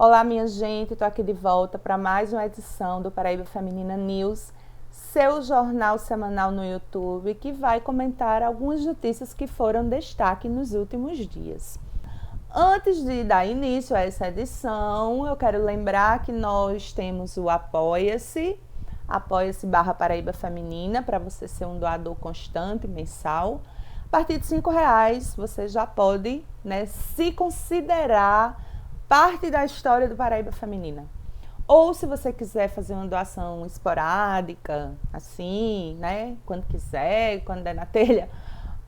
Olá, minha gente, estou aqui de volta para mais uma edição do Paraíba Feminina News, seu jornal semanal no YouTube, que vai comentar algumas notícias que foram destaque nos últimos dias. Antes de dar início a essa edição, eu quero lembrar que nós temos o Apoia-se /Paraíba Feminina, para você ser um doador constante, mensal. A partir de R$5, você já pode, se considerar parte da história do Paraíba Feminina. Ou se você quiser fazer uma doação esporádica, assim, quando quiser, quando der na telha,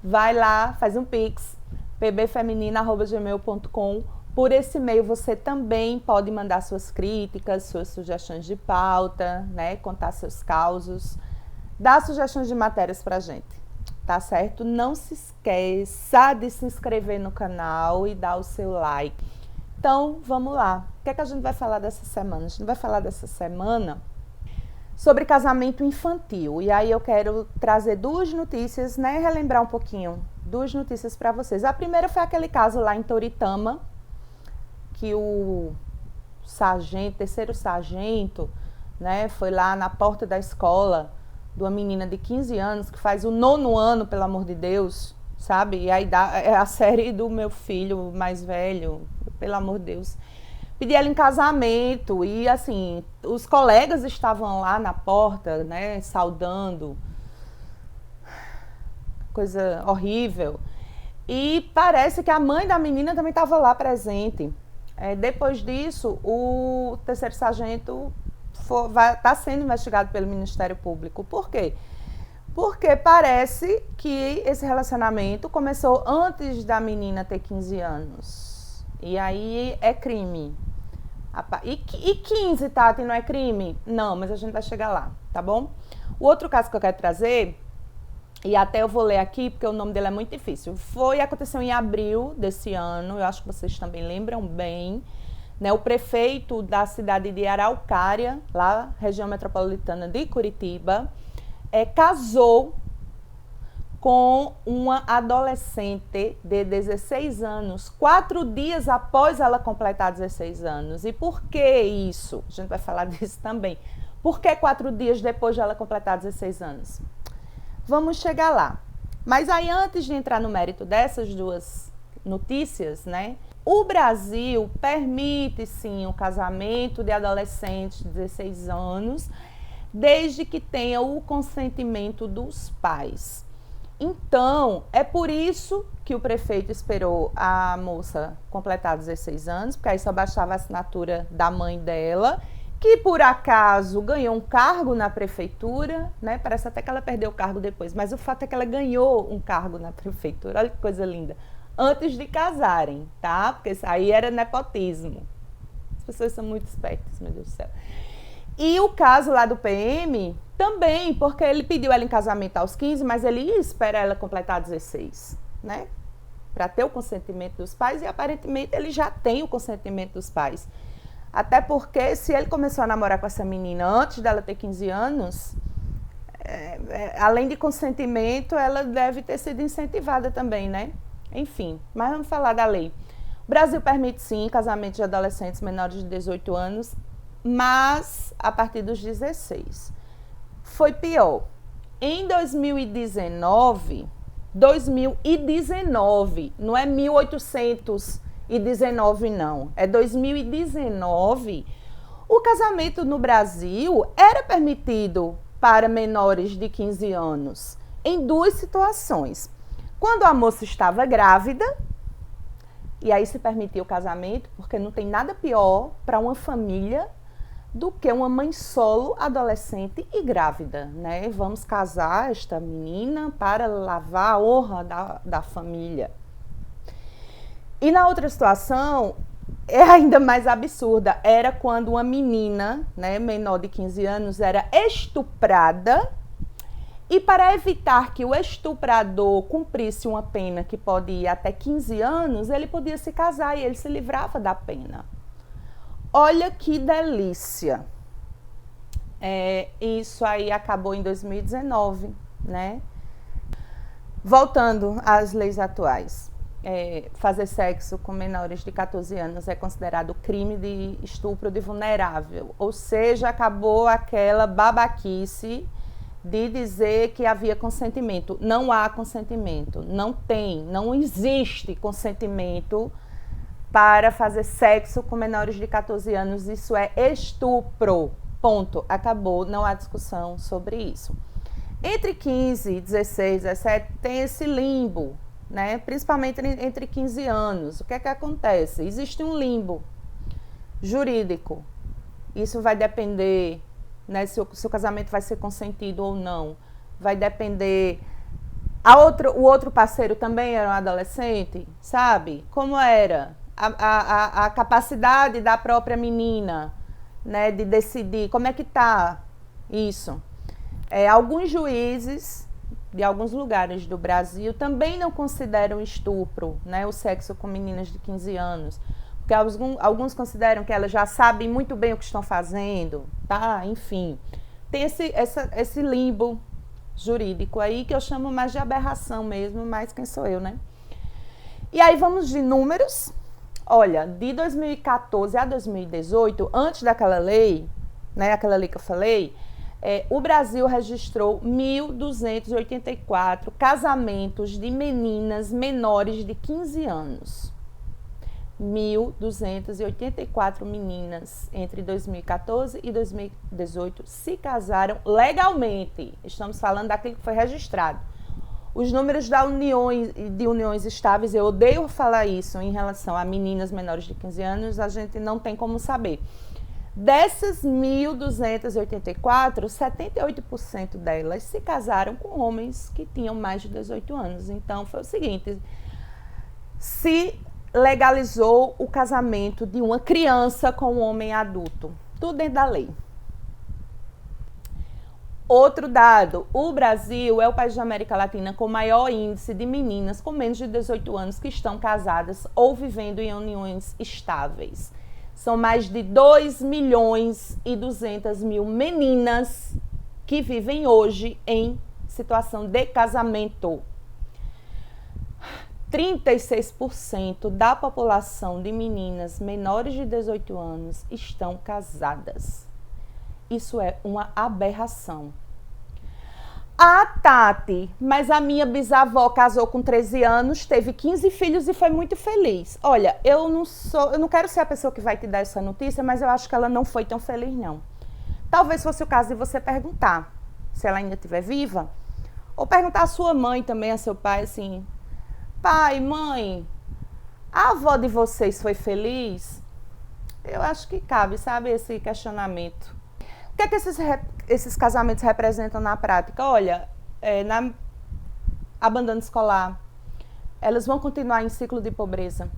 vai lá, faz um pix, pbfeminina@gmail.com. Por esse e-mail você também pode mandar suas críticas, suas sugestões de pauta, contar seus causos, dar sugestões de matérias pra gente, tá certo? Não se esqueça de se inscrever no canal e dar o seu like. Então, vamos lá. O que é que a gente vai falar dessa semana? A gente vai falar dessa semana sobre casamento infantil. E aí eu quero trazer duas notícias, relembrar um pouquinho, duas notícias para vocês. A primeira foi aquele caso lá em Toritama, que o terceiro sargento, foi lá na porta da escola de uma menina de 15 anos, que faz o 9º ano, pelo amor de Deus, sabe? E aí é a série do meu filho mais velho, pelo amor de Deus. Pedi ela em casamento e, assim, os colegas estavam lá na porta, saudando. Coisa horrível. E parece que a mãe da menina também estava lá presente. Depois disso, o terceiro sargento está sendo investigado pelo Ministério Público. Por quê? Porque parece que esse relacionamento começou antes da menina ter 15 anos. E aí é crime. E 15, Tati, não é crime? Não, mas a gente vai chegar lá, tá bom? O outro caso que eu quero trazer, e até eu vou ler aqui, porque o nome dele é muito difícil, aconteceu em abril desse ano, eu acho que vocês também lembram bem, o prefeito da cidade de Araucária, lá, região metropolitana de Curitiba, casou com uma adolescente de 16 anos, 4 dias após ela completar 16 anos. E por que isso? A gente vai falar disso também. Por que 4 dias depois de ela completar 16 anos? Vamos chegar lá. Mas aí, antes de entrar no mérito dessas duas notícias, o Brasil permite, sim, o casamento de adolescentes de 16 anos, desde que tenha o consentimento dos pais. Então, é por isso que o prefeito esperou a moça completar 16 anos, porque aí só baixava a assinatura da mãe dela, que por acaso ganhou um cargo na prefeitura, Parece até que ela perdeu o cargo depois, mas o fato é que ela ganhou um cargo na prefeitura, olha que coisa linda, antes de casarem, tá? Porque isso aí era nepotismo. As pessoas são muito espertas, meu Deus do céu. E o caso lá do PM também, porque ele pediu ela em casamento aos 15, mas ele espera ela completar 16, para ter o consentimento dos pais, e aparentemente ele já tem o consentimento dos pais. Até porque se ele começou a namorar com essa menina antes dela ter 15 anos, além de consentimento, ela deve ter sido incentivada também, Enfim, mas vamos falar da lei. O Brasil permite sim casamento de adolescentes menores de 18 anos, mas a partir dos 16. Foi pior. Em 2019, não é 1819 não, é 2019, o casamento no Brasil era permitido para menores de 15 anos, em duas situações. Quando a moça estava grávida, e aí se permitia o casamento, porque não tem nada pior para uma família do que uma mãe solo, adolescente e grávida, Vamos casar esta menina para lavar a honra da família. E na outra situação, é ainda mais absurda, era quando uma menina, menor de 15 anos, era estuprada, e para evitar que o estuprador cumprisse uma pena que pode ir até 15 anos, ele podia se casar e ele se livrava da pena. Olha que delícia. Isso aí acabou em 2019, Voltando às leis atuais. fazer sexo com menores de 14 anos é considerado crime de estupro de vulnerável. Ou seja, acabou aquela babaquice de dizer que havia consentimento. Não há consentimento, não existe consentimento para fazer sexo com menores de 14 anos. Isso é estupro. Ponto. Acabou, não há discussão sobre isso. Entre 15, 16, 17 tem esse limbo, né? Principalmente entre 15 anos. O que é que acontece? Existe um limbo jurídico. Isso vai depender, né, se o casamento vai ser consentido ou não. Vai depender... O outro parceiro também era um adolescente, sabe? Como era? A capacidade da própria menina, né, de decidir como é que tá isso. Alguns juízes de alguns lugares do Brasil também não consideram estupro, né, o sexo com meninas de 15 anos. Porque alguns consideram que elas já sabem muito bem o que estão fazendo, tá? Enfim, tem esse limbo jurídico aí que eu chamo mais de aberração mesmo, mas quem sou eu, né? E aí vamos de números. Olha, de 2014 a 2018, antes daquela lei, né, aquela lei que eu falei, o Brasil registrou 1.284 casamentos de meninas menores de 15 anos. 1.284 meninas entre 2014 e 2018 se casaram legalmente. Estamos falando daquilo que foi registrado. Os números de uniões estáveis, eu odeio falar isso em relação a meninas menores de 15 anos, a gente não tem como saber. Dessas 1.284, 78% delas se casaram com homens que tinham mais de 18 anos. Então, foi o seguinte, se legalizou o casamento de uma criança com um homem adulto. Tudo dentro da lei. Outro dado, o Brasil é o país da América Latina com maior índice de meninas com menos de 18 anos que estão casadas ou vivendo em uniões estáveis. São mais de 2.200.000 meninas que vivem hoje em situação de casamento. 36% da população de meninas menores de 18 anos estão casadas. Isso é uma aberração. Tati, mas a minha bisavó casou com 13 anos, teve 15 filhos e foi muito feliz. Olha, eu não quero ser a pessoa que vai te dar essa notícia, mas eu acho que ela não foi tão feliz, não. Talvez fosse o caso de você perguntar, se ela ainda estiver viva, ou perguntar à sua mãe também, a seu pai, assim, pai, mãe, a avó de vocês foi feliz? Eu acho que cabe, sabe, esse questionamento. O que é que esses casamentos representam na prática? Olha, abandono escolar, elas vão continuar em ciclo de pobreza,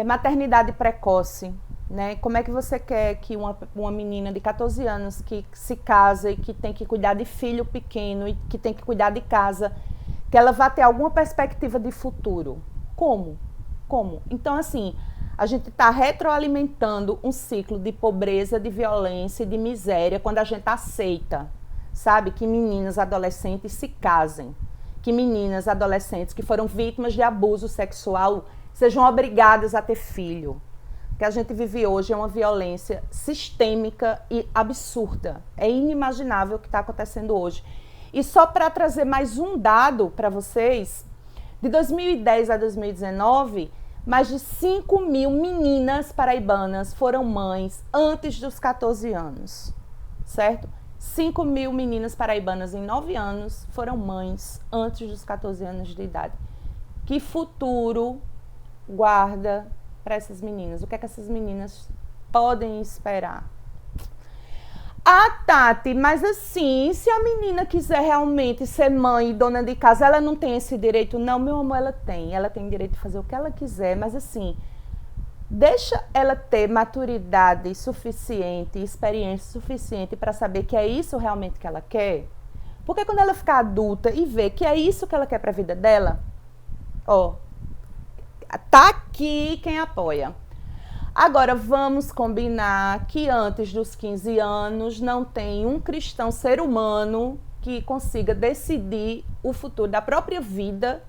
maternidade precoce, né? Como é que você quer que uma menina de 14 anos que se casa e que tem que cuidar de filho pequeno e que tem que cuidar de casa, que ela vá ter alguma perspectiva de futuro? Como? Então, assim, a gente está retroalimentando um ciclo de pobreza, de violência e de miséria quando a gente aceita, sabe, que meninas adolescentes se casem, que meninas adolescentes que foram vítimas de abuso sexual sejam obrigadas a ter filho. O que a gente vive hoje é uma violência sistêmica e absurda. É inimaginável o que está acontecendo hoje. E só para trazer mais um dado para vocês, de 2010 a 2019, mais de 5.000 meninas paraibanas foram mães antes dos 14 anos, certo? 5.000 meninas paraibanas em 9 anos foram mães antes dos 14 anos de idade. Que futuro guarda para essas meninas? O que é que essas meninas podem esperar? Tati, mas assim, se a menina quiser realmente ser mãe e dona de casa, ela não tem esse direito? Não, meu amor, ela tem direito de fazer o que ela quiser, mas assim, deixa ela ter maturidade suficiente, experiência suficiente para saber que é isso realmente que ela quer. Porque quando ela ficar adulta e ver que é isso que ela quer para a vida dela, tá aqui quem apoia. Agora, vamos combinar que antes dos 15 anos não tem um cristão ser humano que consiga decidir o futuro da própria vida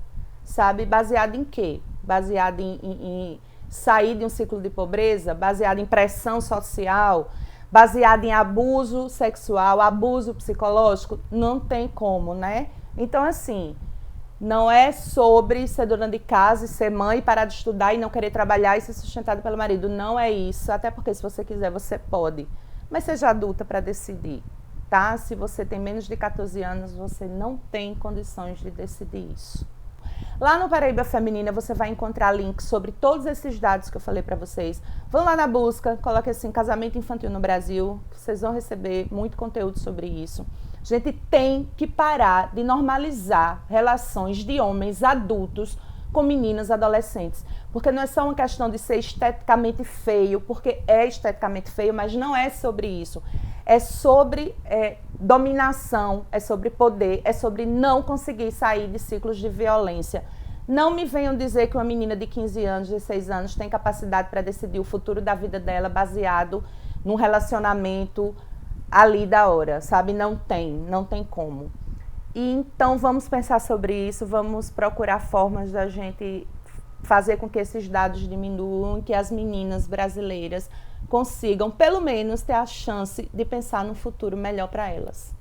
sabe? Baseado em quê? Baseado em sair de um ciclo de pobreza, baseado em pressão social, baseado em abuso sexual, abuso psicológico? Não tem como, né? Então, assim, não é sobre ser dona de casa e ser mãe, parar de estudar e não querer trabalhar e ser sustentada pelo marido. Não é isso, até porque se você quiser, você pode. Mas seja adulta para decidir, tá? Se você tem menos de 14 anos, você não tem condições de decidir isso. Lá no Paraíba Feminina você vai encontrar links sobre todos esses dados que eu falei para vocês. Vão lá na busca, coloque assim, casamento infantil no Brasil, vocês vão receber muito conteúdo sobre isso. A gente tem que parar de normalizar relações de homens adultos com meninas adolescentes. Porque não é só uma questão de ser esteticamente feio, porque é esteticamente feio, mas não é sobre isso. É sobre dominação, é sobre poder, é sobre não conseguir sair de ciclos de violência. Não me venham dizer que uma menina de 15 anos, 16 anos tem capacidade para decidir o futuro da vida dela baseado num relacionamento ali da hora, sabe? Não tem como. E então vamos pensar sobre isso, vamos procurar formas da gente fazer com que esses dados diminuam, que as meninas brasileiras consigam, pelo menos, ter a chance de pensar num futuro melhor para elas.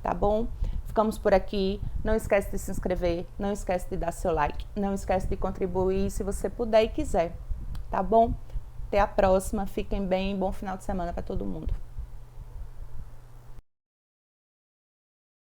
Tá bom? Ficamos por aqui. Não esquece de se inscrever, não esquece de dar seu like, não esquece de contribuir se você puder e quiser. Tá bom? Até a próxima. Fiquem bem. Bom final de semana para todo mundo.